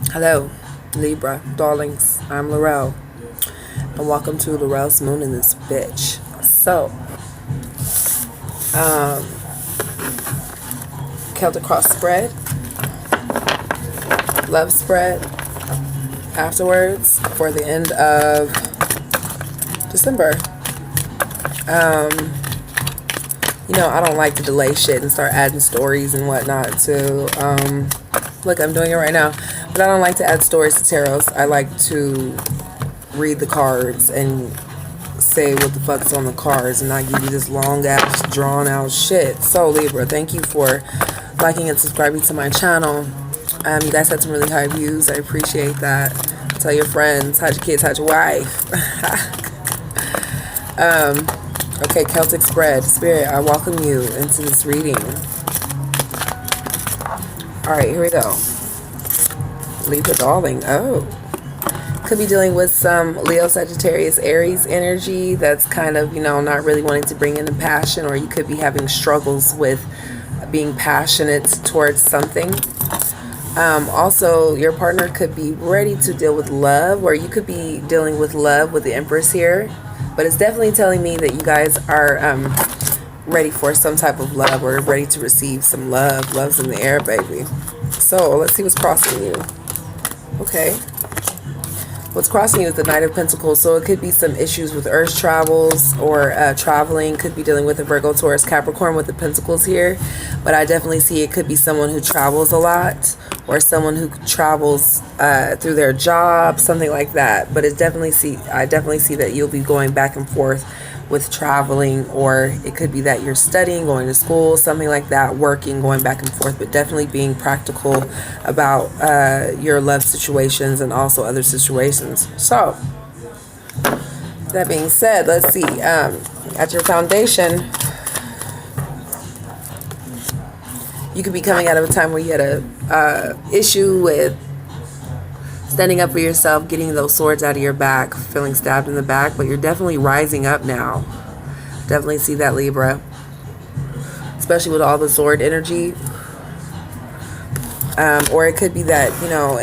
Hello, Libra, darlings. I'm Laurel, and welcome to Laurel's Moon in this bitch. So, Celtic Cross spread, love spread afterwards for the end of December. I don't like to delay shit and start adding stories and whatnot to, look, I'm doing it right now, but I don't like to add stories to tarots. I like to read the cards and say what the fuck's on the cards and not give you this long ass drawn out shit. So Libra, thank you for liking and subscribing to my channel. You guys had some really high views. I appreciate that. Tell your friends, hide your kids, hide your wife. Okay, Celtic spread. Spirit, I welcome you into this reading. Alright, here we go. Libra darling. Oh. Could be dealing with some Leo, Sagittarius, Aries energy that's kind of, not really wanting to bring in the passion, or you could be having struggles with being passionate towards something. Also, your partner could be ready to deal with love, or you could be dealing with love with the Empress here. But it's definitely telling me that you guys are ready for some type of love, or ready to receive some love. Love's in the air, baby. So let's see what's crossing you. Okay. What's crossing you is the Knight of Pentacles. So it could be some issues with earth travels or traveling. Could be dealing with a Virgo, Taurus, Capricorn with the Pentacles here. But I definitely see it could be someone who travels a lot, or someone who travels through their job, something like that. But I definitely see that you'll be going back and forth with traveling, or it could be that you're studying, going to school, something like that, working, going back and forth, but definitely being practical about your love situations and also other situations. So that being said, let's see, at your foundation, you could be coming out of a time where you had a issue with standing up for yourself, getting those swords out of your back, feeling stabbed in the back, but you're definitely rising up now. Definitely see that, Libra. Especially with all the sword energy. Or it could be that,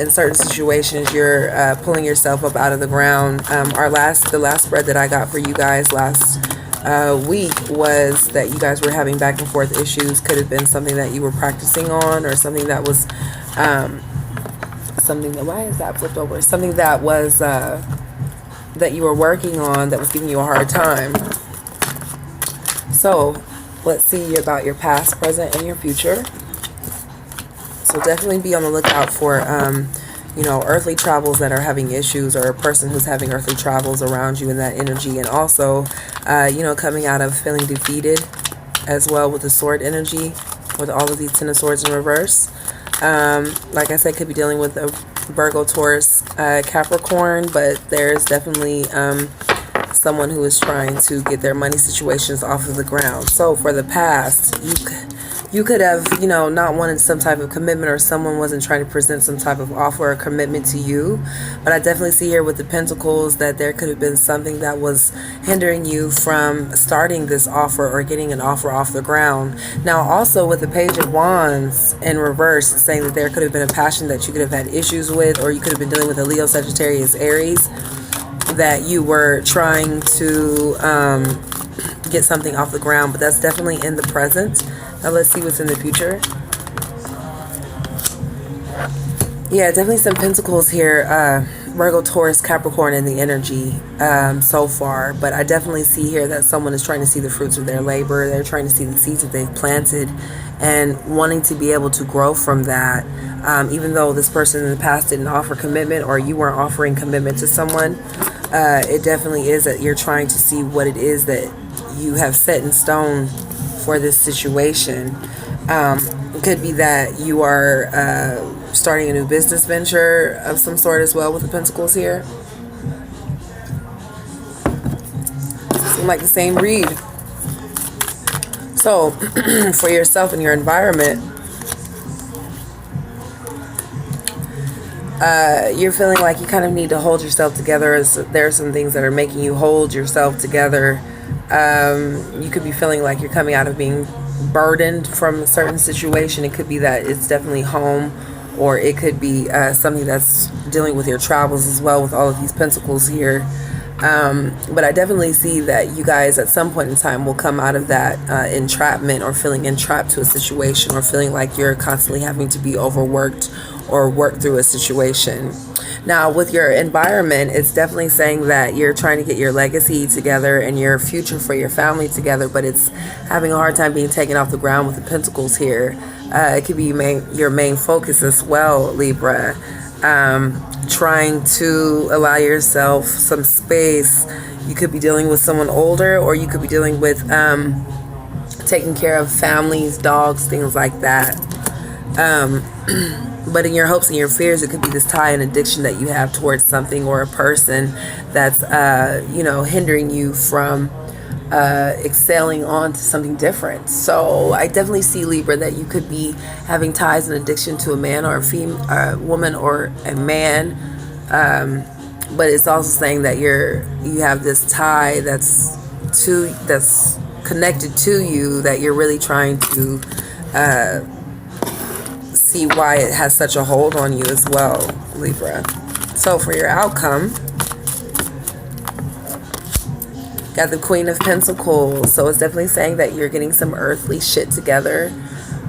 in certain situations, you're pulling yourself up out of the ground. The last spread that I got for you guys last week was that you guys were having back and forth issues. Could have been something that you were practicing on, or something that was... why is that flipped over? Something that was that you were working on that was giving you a hard time. So let's see about your past, present, and your future. So definitely be on the lookout for earthly travels that are having issues, or a person who's having earthly travels around you in that energy. And also coming out of feeling defeated as well with the sword energy, with all of these Ten of Swords in reverse. Like I said, could be dealing with a Virgo, Taurus, Capricorn, but there's definitely someone who is trying to get their money situations off of the ground. So for the past, you could have, not wanted some type of commitment, or someone wasn't trying to present some type of offer or commitment to you. But I definitely see here with the Pentacles that there could have been something that was hindering you from starting this offer or getting an offer off the ground. Now, also with the Page of Wands in reverse, saying that there could have been a passion that you could have had issues with, or you could have been dealing with a Leo, Sagittarius, Aries, that you were trying to get something off the ground. But that's definitely in the present. Now let's see what's in the future. Yeah, definitely some Pentacles here. Virgo, Taurus, Capricorn in the energy so far. But I definitely see here that someone is trying to see the fruits of their labor. They're trying to see the seeds that they've planted and wanting to be able to grow from that. Even though this person in the past didn't offer commitment, or you weren't offering commitment to someone, it definitely is that you're trying to see what it is that you have set in stone for this situation. It could be that you are starting a new business venture of some sort as well with the Pentacles here. Seem like the same read. So for yourself and your environment, you're feeling like you kind of need to hold yourself together. As there are some things that are making you hold yourself together. You could be feeling like you're coming out of being burdened from a certain situation. It could be that it's definitely home or it could be something that's dealing with your travels as well, with all of these pentacles here. But I definitely see that you guys at some point in time will come out of that entrapment, or feeling entrapped to a situation, or feeling like you're constantly having to be overworked or work through a situation. Now, with your environment, it's definitely saying that you're trying to get your legacy together and your future for your family together, but it's having a hard time being taken off the ground with the pentacles here. It could be your main focus as well, Libra. Trying to allow yourself some space. You could be dealing with someone older, or you could be dealing with taking care of families, dogs, things like that. But in your hopes and your fears, it could be this tie and addiction that you have towards something or a person that's hindering you from excelling on to something different. So I definitely see, Libra, that you could be having ties and addiction to a man or a woman or a man, but it's also saying that you have this tie that's connected to you, that you're really trying to see why it has such a hold on you as well, Libra. So for your outcome, got the Queen of Pentacles. So it's definitely saying that you're getting some earthly shit together.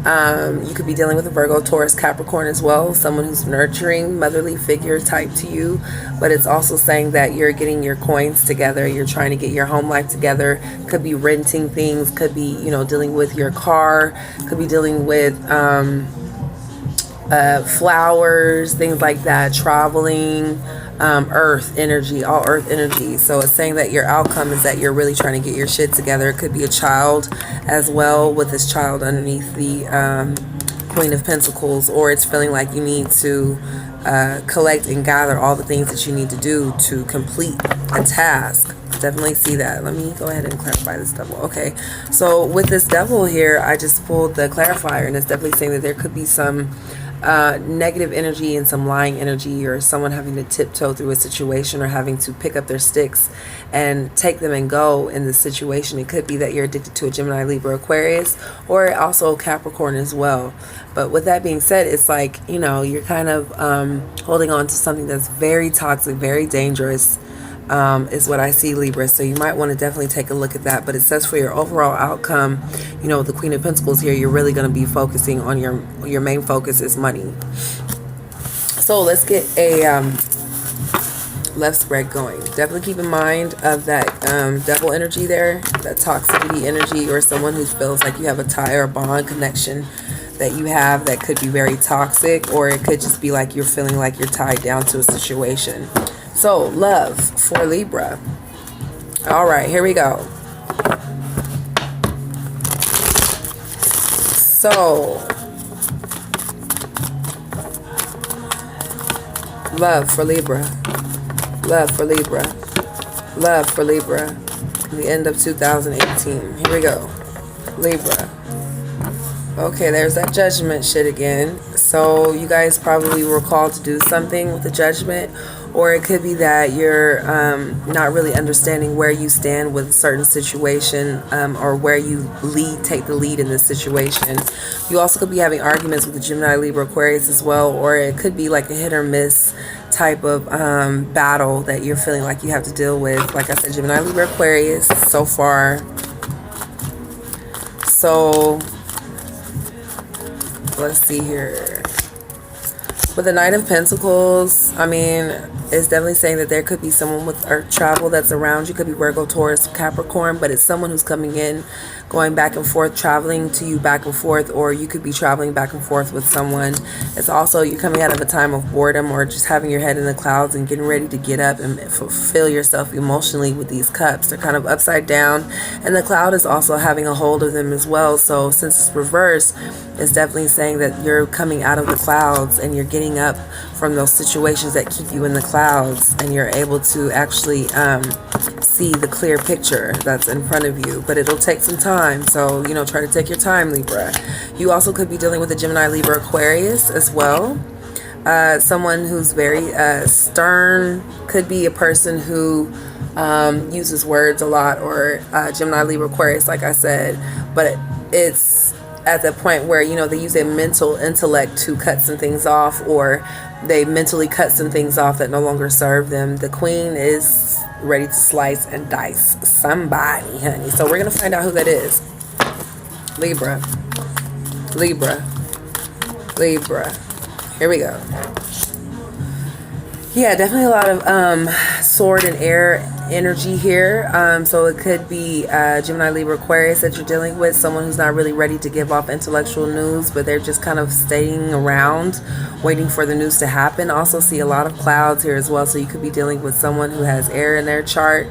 You could be dealing with a Virgo, Taurus, Capricorn as well. Someone who's nurturing, motherly figure type to you. But it's also saying that you're getting your coins together. You're trying to get your home life together. Could be renting things. Could be, dealing with your car. Could be dealing with flowers, things like that. Traveling. Earth energy, all earth energy. So it's saying that your outcome is that you're really trying to get your shit together. It could be a child as well, with this child underneath the Queen of Pentacles, or it's feeling like you need to collect and gather all the things that you need to do to complete a task. Definitely see that. Let me go ahead and clarify this devil. Okay, so with this devil here, I just pulled the clarifier, and it's definitely saying that there could be some negative energy and some lying energy, or someone having to tiptoe through a situation, or having to pick up their sticks and take them and go in this situation. It could be that you're addicted to a Gemini, Libra, Aquarius, or also Capricorn as well. But with that being said, it's like, you're kind of holding on to something that's very toxic, very dangerous, is what I see, Libra. So you might want to definitely take a look at that. But it says for your overall outcome, with the Queen of Pentacles here, you're really going to be focusing on your main focus is money. So let's get a left spread going. Definitely keep in mind of that devil energy there, that toxicity energy, or someone who feels like you have a tie or a bond connection that you have that could be very toxic, or it could just be like you're feeling like you're tied down to a situation. So, love for Libra. All right, here we go. So, love for Libra. Love for Libra. Love for Libra. The end of 2018. Here we go. Libra. Okay, there's that judgment shit again. So you guys probably were called to do something with the judgment, or it could be that you're not really understanding where you stand with a certain situation, or where you take the lead in this situation. You also could be having arguments with the Gemini, Libra, Aquarius as well, or it could be like a hit or miss type of battle that you're feeling like you have to deal with. Like I said, Gemini, Libra, Aquarius so far. So let's see here. With the Knight of Pentacles, I mean, it's definitely saying that there could be someone with earth travel that's around you. Could be Virgo, Taurus, Capricorn, but it's someone who's coming in, going back and forth, traveling to you back and forth, or you could be traveling back and forth with someone. It's also you're coming out of a time of boredom, or just having your head in the clouds and getting ready to get up and fulfill yourself emotionally with these cups. They're kind of upside down, and the cloud is also having a hold of them as well. So since it's reversed, it's definitely saying that you're coming out of the clouds and you're getting up from those situations that keep you in the clouds, and you're able to actually see the clear picture that's in front of you. But it'll take some time, so try to take your time, Libra. You also could be dealing with a Gemini, Libra, Aquarius as well. Someone who's very stern. Could be a person who uses words a lot, or Gemini, Libra, Aquarius, like I said. But it's at the point where, you know, they use their mental intellect to cut some things off, or they mentally cut some things off that no longer serve them. The Queen is ready to slice and dice somebody, honey. So we're going to find out who that is. Libra. Libra. Libra. Here we go. Yeah, definitely a lot of sword and air energy here. So it could be Gemini, Libra, Aquarius that you're dealing with. Someone who's not really ready to give off intellectual news, but they're just kind of staying around, waiting for the news to happen. Also see a lot of clouds here as well. So you could be dealing with someone who has air in their chart,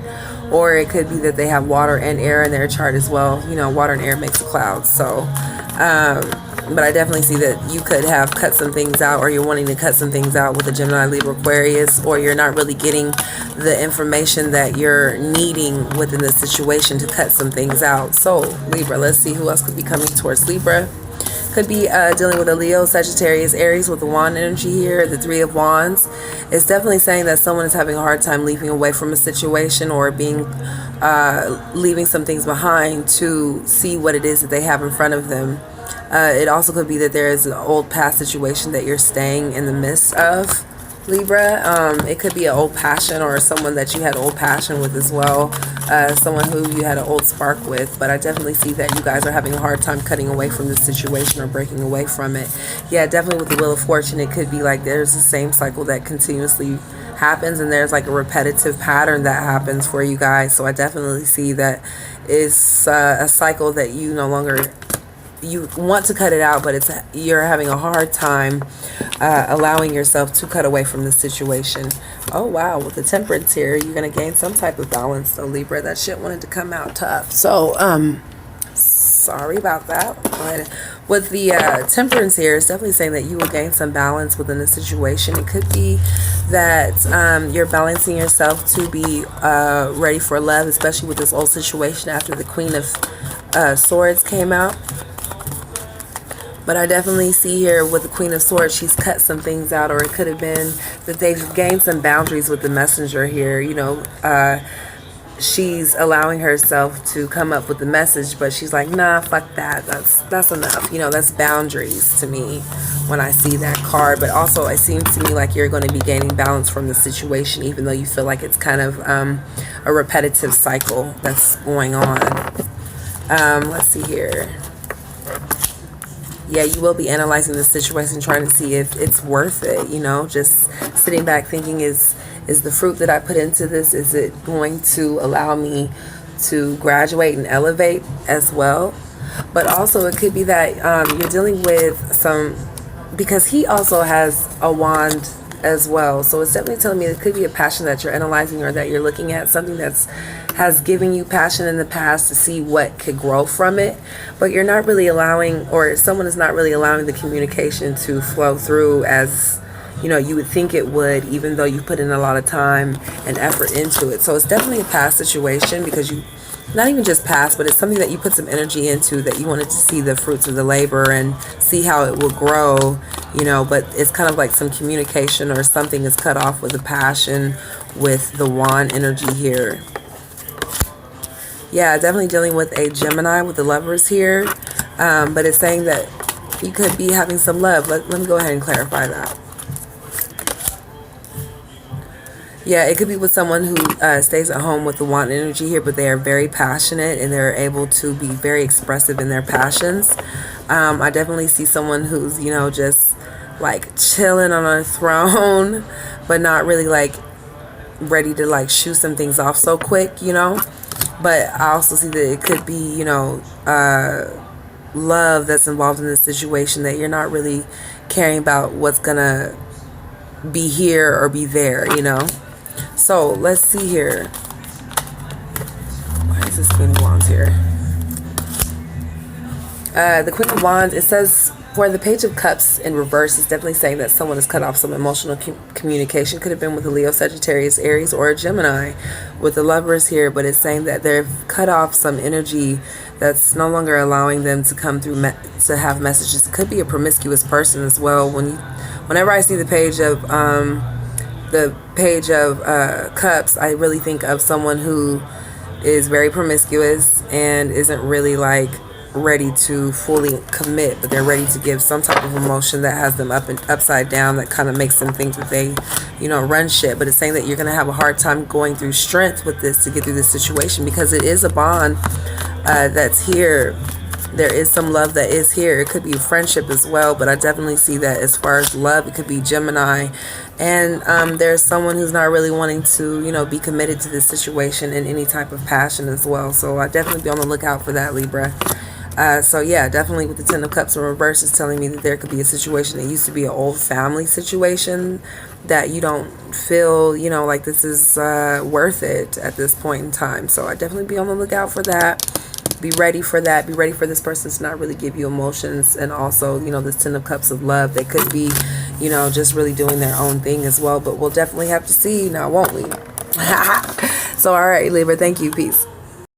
or it could be that they have water and air in their chart as well. You know, water and air makes clouds. So, but I definitely see that you could have cut some things out, or you're wanting to cut some things out with a Gemini, Libra, Aquarius, or you're not really getting the information that you're needing within the situation to cut some things out. So Libra, let's see who else could be coming towards Libra. Could be dealing with a Leo, Sagittarius, Aries with the wand energy here, the Three of Wands. It's definitely saying that someone is having a hard time leaving away from a situation, or being leaving some things behind to see what it is that they have in front of them. It also could be that there is an old past situation that you're staying in the midst of, Libra. It could be an old passion, or someone that you had old passion with as well. Someone who you had an old spark with. But I definitely see that you guys are having a hard time cutting away from this situation or breaking away from it. Yeah, definitely with the Wheel of Fortune, it could be like there's the same cycle that continuously happens, and there's like a repetitive pattern that happens for you guys. So I definitely see that it's a cycle that you no longer, you want to cut it out, but you're having a hard time allowing yourself to cut away from the situation. Oh wow, with the Temperance here, you're going to gain some type of balance. So Libra, that shit wanted to come out tough. So sorry about that. But with the Temperance here, it's definitely saying that you will gain some balance within the situation. It could be that you're balancing yourself to be ready for love, especially with this old situation after the Queen of Swords came out. But I definitely see here with the Queen of Swords, she's cut some things out, or it could have been that they've gained some boundaries with the Messenger here. You know, she's allowing herself to come up with the message, but she's like, nah, fuck that. That's enough. You know, that's boundaries to me when I see that card. But also, it seems to me like you're going to be gaining balance from the situation, even though you feel like it's kind of a repetitive cycle that's going on. Let's see here. Yeah, you will be analyzing the situation, trying to see if it's worth it, you know, just sitting back thinking, is the fruit that I put into this, is it going to allow me to graduate and elevate as well? But also it could be that you're dealing with some, because he also has a wand as well. So it's definitely telling me it could be a passion that you're analyzing, or that you're looking at something has given you passion in the past to see what could grow from it, but you're not really allowing, or someone is not really allowing the communication to flow through as, you know, you would think it would, even though you put in a lot of time and effort into it. So it's definitely a past situation, because you, not even just past, but it's something that you put some energy into, that you wanted to see the fruits of the labor and see how it will grow, you know, but it's kind of like some communication or something is cut off with the passion with the wand energy here. Yeah, definitely dealing with a Gemini with the Lovers here, but it's saying that you could be having some love. Let me go ahead and clarify that. Yeah, it could be with someone who stays at home with the wand energy here, but they are very passionate and they're able to be very expressive in their passions. I definitely see someone who's, you know, just like chilling on a throne, but not really like ready to like shoot some things off so quick, you know. But I also see that it could be, you know, love that's involved in this situation, that you're not really caring about what's gonna be here or be there, you know. So let's see here. Why is this Queen of Wands here? The Queen of Wands, it says for the Page of Cups in reverse, it's definitely saying that someone has cut off some emotional communication. Could have been with a Leo, Sagittarius, Aries, or a Gemini with the Lovers here, but it's saying that they've cut off some energy that's no longer allowing them to come through to have messages. It could be a promiscuous person as well. Whenever I see the Page of Cups, I really think of someone who is very promiscuous and isn't really like ready to fully commit, but they're ready to give some type of emotion that has them up and upside down, that kind of makes them think that they, run shit. But it's saying that you're going to have a hard time going through strength with this to get through this situation, because it is a bond that's here. There is some love that is here. It could be friendship as well, but I definitely see that as far as love, it could be Gemini. And there's someone who's not really wanting to, be committed to this situation in any type of passion as well. So I definitely be on the lookout for that, Libra. So yeah, definitely with the Ten of Cups in reverse is telling me that there could be a situation that used to be an old family situation that you don't feel, like this is worth it at this point in time. So I definitely be on the lookout for that. Be ready for that. Be ready for this person to not really give you emotions. And also, this Ten of Cups of love, they could be, just really doing their own thing as well. But we'll definitely have to see now, won't we? So, all right, Libra, thank you. Peace.